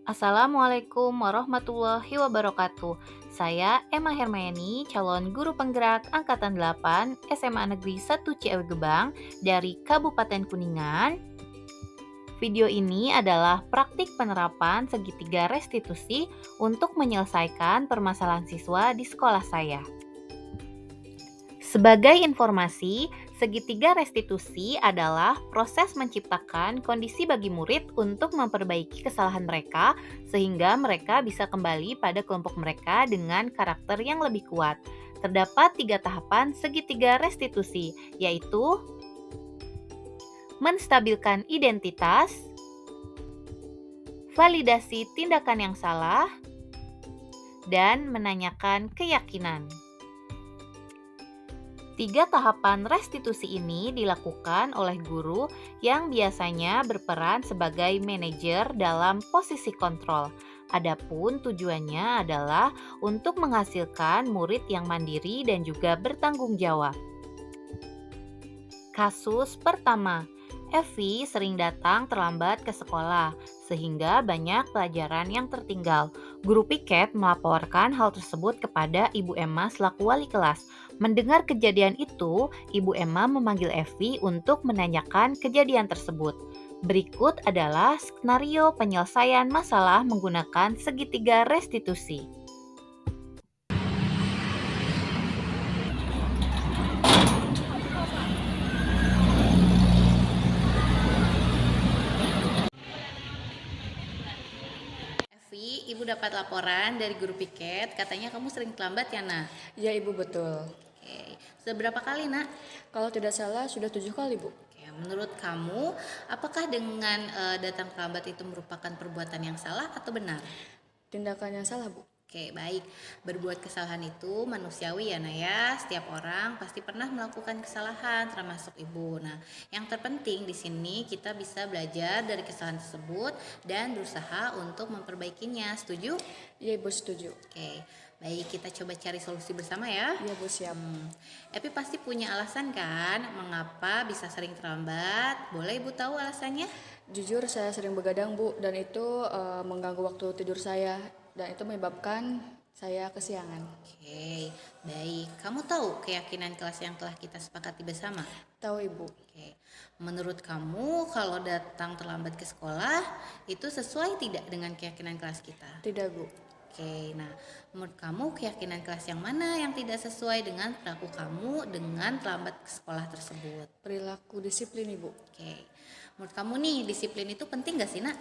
Assalamualaikum warahmatullahi wabarakatuh. Saya Emma Hermayani, calon guru penggerak Angkatan 8 SMA Negeri 1 Ciawi Gebang dari Kabupaten Kuningan. Video ini adalah praktik penerapan segitiga restitusi untuk menyelesaikan permasalahan siswa di sekolah saya. Sebagai informasi, segitiga restitusi adalah proses menciptakan kondisi bagi murid untuk memperbaiki kesalahan mereka sehingga mereka bisa kembali pada kelompok mereka dengan karakter yang lebih kuat. Terdapat 3 tahapan segitiga restitusi, yaitu menstabilkan identitas, validasi tindakan yang salah, dan menanyakan keyakinan. 3 tahapan restitusi ini dilakukan oleh guru yang biasanya berperan sebagai manajer dalam posisi kontrol. Adapun tujuannya adalah untuk menghasilkan murid yang mandiri dan juga bertanggung jawab. Kasus pertama, Evi sering datang terlambat ke sekolah, sehingga banyak pelajaran yang tertinggal. Guru piket melaporkan hal tersebut kepada Ibu Emma selaku wali kelas. Mendengar kejadian itu, Ibu Emma memanggil Evi untuk menanyakan kejadian tersebut. Berikut adalah skenario penyelesaian masalah menggunakan segitiga restitusi. Evi, Ibu dapat laporan dari guru piket, katanya kamu sering terlambat ya, Nak? Ya Ibu, betul. Oke, seberapa kali, Nak? Kalau tidak salah sudah 7 kali Bu. Oke, menurut kamu, apakah dengan datang terlambat itu merupakan perbuatan yang salah atau benar? Tindakan yang salah Bu. Oke, baik. Berbuat kesalahan itu manusiawi ya, Naya. Setiap orang pasti pernah melakukan kesalahan, termasuk ibu. Nah, yang terpenting di sini kita bisa belajar dari kesalahan tersebut dan berusaha untuk memperbaikinya. Setuju? Ya Ibu, setuju. Oke, baik, kita coba cari solusi bersama ya. Ya Bu, siap. Epi pasti punya alasan kan mengapa bisa sering terlambat? Boleh Ibu tahu alasannya? Jujur saya sering begadang Bu, dan itu mengganggu waktu tidur saya, dan itu menyebabkan saya kesiangan. Oke, baik. Kamu tahu keyakinan kelas yang telah kita sepakati bersama? Tahu Ibu. Oke, menurut kamu kalau datang terlambat ke sekolah itu sesuai tidak dengan keyakinan kelas kita? Tidak Bu. Oke, nah menurut kamu keyakinan kelas yang mana yang tidak sesuai dengan perilaku kamu dengan terlambat ke sekolah tersebut? Perilaku disiplin Ibu. Oke, menurut kamu nih disiplin itu penting gak sih, Nak?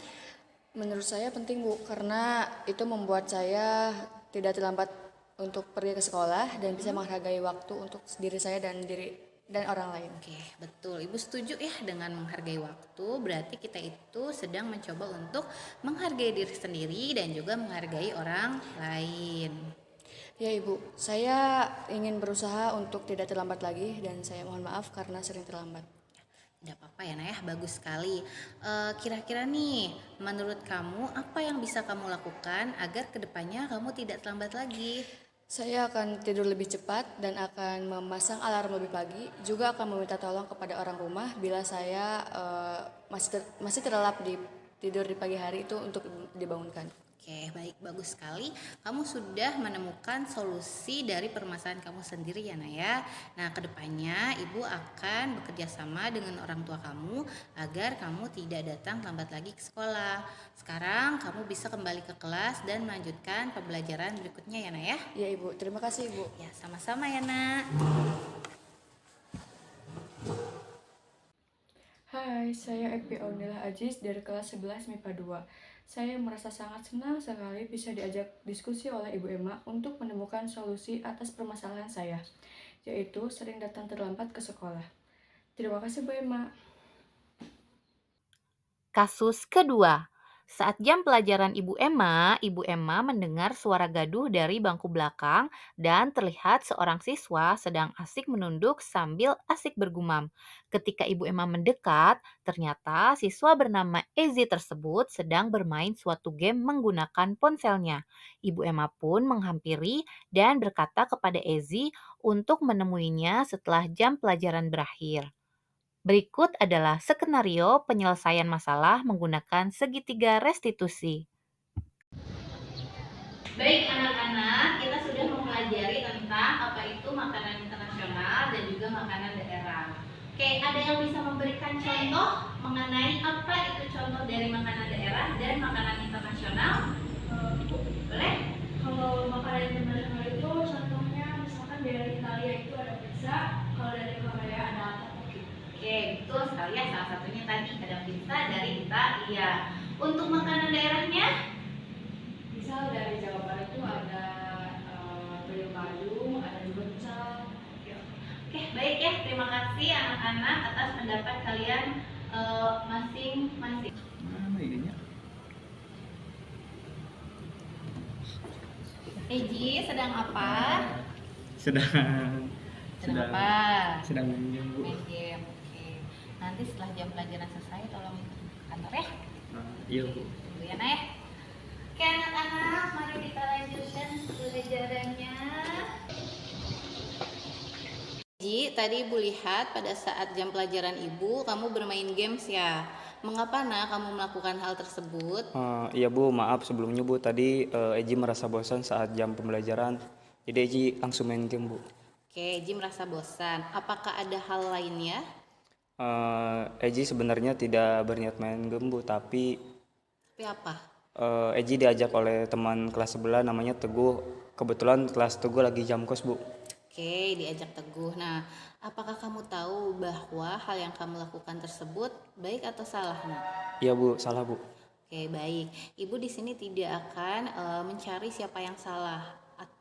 Menurut saya penting Bu, karena itu membuat saya tidak terlambat untuk pergi ke sekolah dan bisa menghargai waktu untuk diri saya dan orang lain. Oke, betul. Ibu setuju ya dengan menghargai waktu. Berarti kita itu sedang mencoba untuk menghargai diri sendiri dan juga menghargai orang lain. Ya Ibu, saya ingin berusaha untuk tidak terlambat lagi dan saya mohon maaf karena sering terlambat. Tidak apa-apa ya, Nah ya, bagus sekali. Kira-kira nih, menurut kamu apa yang bisa kamu lakukan agar kedepannya kamu tidak terlambat lagi? Saya akan tidur lebih cepat dan akan memasang alarm lebih pagi. Juga akan meminta tolong kepada orang rumah bila saya masih terlelap di tidur di pagi hari itu untuk dibangunkan. Oke, baik, bagus sekali. Kamu sudah menemukan solusi dari permasalahan kamu sendiri ya, Naya. Nah, kedepannya Ibu akan bekerja sama dengan orang tua kamu agar kamu tidak datang lambat lagi ke sekolah. Sekarang kamu bisa kembali ke kelas dan melanjutkan pembelajaran berikutnya ya, Naya. Ya Ibu, terima kasih Ibu. Ya, sama-sama ya, Nak. Hai, saya Epi Aunila Aziz dari kelas 11 MIPA 2. Saya merasa sangat senang sekali bisa diajak diskusi oleh Ibu Emma untuk menemukan solusi atas permasalahan saya, yaitu sering datang terlambat ke sekolah. Terima kasih Bu Emma. Kasus kedua, saat jam pelajaran Ibu Emma mendengar suara gaduh dari bangku belakang dan terlihat seorang siswa sedang asik menunduk sambil asik bergumam. Ketika Ibu Emma mendekat, ternyata siswa bernama Ezi tersebut sedang bermain suatu game menggunakan ponselnya. Ibu Emma pun menghampiri dan berkata kepada Ezi untuk menemuinya setelah jam pelajaran berakhir. Berikut adalah skenario penyelesaian masalah menggunakan segitiga restitusi. Baik anak-anak, kita sudah mempelajari tentang apa itu makanan internasional dan juga makanan daerah. Oke, ada yang bisa memberikan contoh mengenai apa itu contoh dari makanan daerah dan makanan internasional? Boleh? Kalau makanan internasional itu contohnya misalkan dari Italia itu ada pizza, kalau dari Korea ada tteokbokki. Oke, betul sekali ya. Salah satunya tadi ada pizza dari Italia. Untuk makanan daerahnya? Misal dari Jawa Barat itu ada peyem Bandung, ada juga misal. Oke, baik ya. Terima kasih anak-anak atas pendapat kalian masing-masing. Mana idenya? Eji, sedang apa? Sedang Sedang apa? sedang main game, Bu. Main game. Oke. Nanti setelah jam pelajaran selesai tolong ikut ke kantor ya. Iya, Bu. Tunggu ya, Nah ya. Oke anak-anak, mari kita lanjutkan pelajarannya. Ji, tadi Ibu lihat pada saat jam pelajaran Ibu, kamu bermain games ya. Mengapa kamu melakukan hal tersebut? Iya, Bu, maaf sebelumnya, Bu. Tadi Eji merasa bosan saat jam pembelajaran. Jadi Eji langsung main game, Bu. Oke, Ji merasa bosan. Apakah ada hal lainnya? Eji sebenarnya tidak berniat main game, Bu, tapi apa? Eji diajak oleh teman kelas sebelah namanya Teguh. Kebetulan kelas Teguh lagi jam kos, Bu. Oke, diajak Teguh. Nah, apakah kamu tahu bahwa hal yang kamu lakukan tersebut baik atau salah, Iya, Bu, salah, Bu. Oke, baik. Ibu di sini tidak akan mencari siapa yang salah.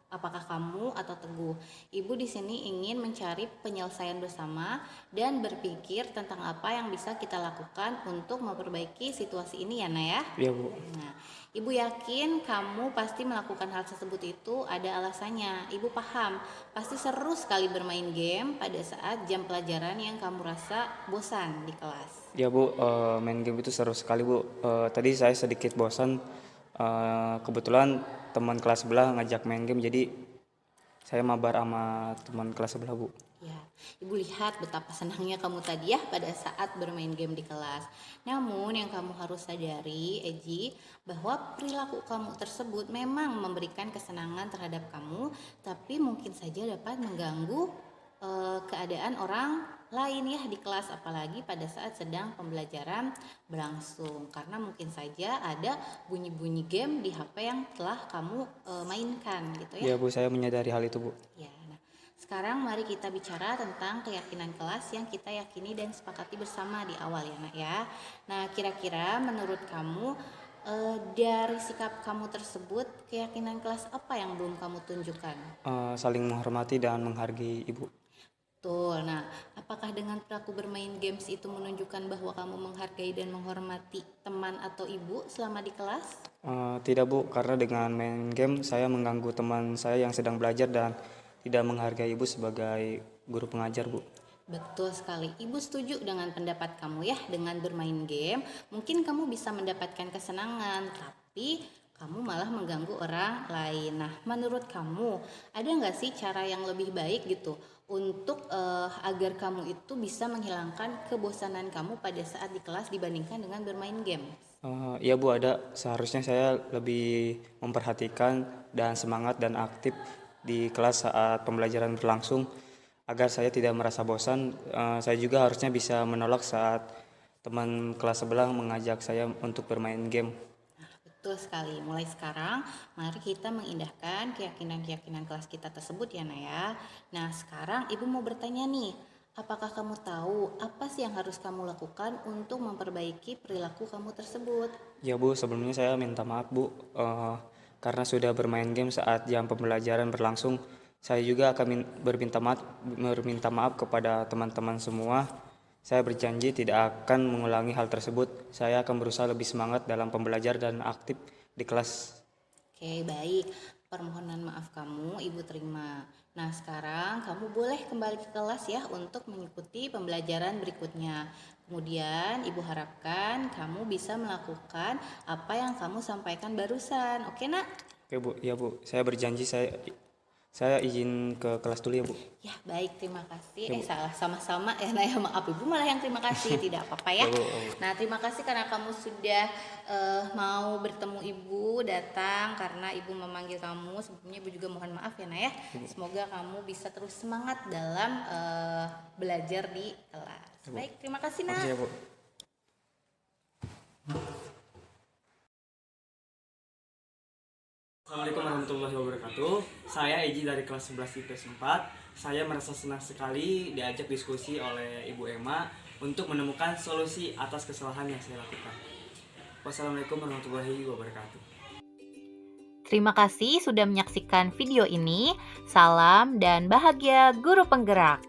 Apakah kamu atau Teguh? Ibu di sini ingin mencari penyelesaian bersama dan berpikir tentang apa yang bisa kita lakukan untuk memperbaiki situasi ini ya, ya. Iya, Bu. Nah, Ibu yakin kamu pasti melakukan hal tersebut itu ada alasannya. Ibu paham, pasti seru sekali bermain game pada saat jam pelajaran yang kamu rasa bosan di kelas. Ya, Bu, main game itu seru sekali, Bu. Tadi saya sedikit bosan. Kebetulan teman kelas sebelah ngajak main game, jadi saya mabar sama teman kelas sebelah, Bu. Ya, Ibu lihat betapa senangnya kamu tadi ya pada saat bermain game di kelas. Namun yang kamu harus sadari, Eji, bahwa perilaku kamu tersebut memang memberikan kesenangan terhadap kamu, tapi mungkin saja dapat mengganggu keadaan orang lain ya di kelas, apalagi pada saat sedang pembelajaran berlangsung, karena mungkin saja ada bunyi-bunyi game di HP yang telah kamu mainkan gitu ya. Ya, Bu, saya menyadari hal itu, Bu. Ya, nah sekarang mari kita bicara tentang keyakinan kelas yang kita yakini dan sepakati bersama di awal ya, Nak ya. Nah, kira-kira menurut kamu dari sikap kamu tersebut, keyakinan kelas apa yang belum kamu tunjukkan? Saling menghormati dan menghargai Ibu. Betul. Nah, apakah dengan perilaku bermain games itu menunjukkan bahwa kamu menghargai dan menghormati teman atau ibu selama di kelas? Tidak, Bu, karena dengan main game saya mengganggu teman saya yang sedang belajar dan tidak menghargai Ibu sebagai guru pengajar, Bu. Betul sekali. Ibu setuju dengan pendapat kamu ya. Dengan bermain game, mungkin kamu bisa mendapatkan kesenangan, tapi kamu malah mengganggu orang lain. Nah, menurut kamu, ada nggak sih cara yang lebih baik gitu untuk agar kamu itu bisa menghilangkan kebosanan kamu pada saat di kelas dibandingkan dengan bermain game? Iya, Bu, ada. Seharusnya saya lebih memperhatikan dan semangat dan aktif di kelas saat pembelajaran berlangsung agar saya tidak merasa bosan. Saya juga harusnya bisa menolak saat teman kelas sebelah mengajak saya untuk bermain game. Betul sekali. Mulai sekarang, mari kita mengindahkan keyakinan-keyakinan kelas kita tersebut ya, Naya. Nah, sekarang Ibu mau bertanya nih, apakah kamu tahu apa sih yang harus kamu lakukan untuk memperbaiki perilaku kamu tersebut? Ya, Bu, sebelumnya saya minta maaf, Bu, karena sudah bermain game saat jam pembelajaran berlangsung. Saya juga akan berminta maaf kepada teman-teman semua. Saya berjanji tidak akan mengulangi hal tersebut. Saya akan berusaha lebih semangat dalam pembelajaran dan aktif di kelas. Oke, baik. Permohonan maaf kamu Ibu terima. Nah, sekarang kamu boleh kembali ke kelas ya untuk mengikuti pembelajaran berikutnya. Kemudian Ibu harapkan kamu bisa melakukan apa yang kamu sampaikan barusan. Oke, Nak? Oke, Bu. Ya, Bu. Saya berjanji Saya izin ke kelas dulu ya Bu. Ya, baik, terima kasih. Ya, Bu. Salah sama-sama ya, nah ya maaf Ibu malah yang terima kasih, tidak apa-apa ya. Ya, Bu, ya, Bu. Nah, terima kasih karena kamu sudah mau bertemu Ibu, datang karena Ibu memanggil kamu. Sebelumnya Ibu juga mohon maaf ya, Nak ya. Semoga kamu bisa terus semangat dalam belajar di kelas. Ya, Bu. Baik, terima kasih, Nak. Makasih ya Bu. Assalamualaikum warahmatullahi wabarakatuh. Saya Eji dari kelas 11 IPS 4. Saya merasa senang sekali diajak diskusi oleh Ibu Emma untuk menemukan solusi atas kesalahan yang saya lakukan. Wassalamualaikum warahmatullahi wabarakatuh. Terima kasih sudah menyaksikan video ini. Salam dan bahagia guru penggerak.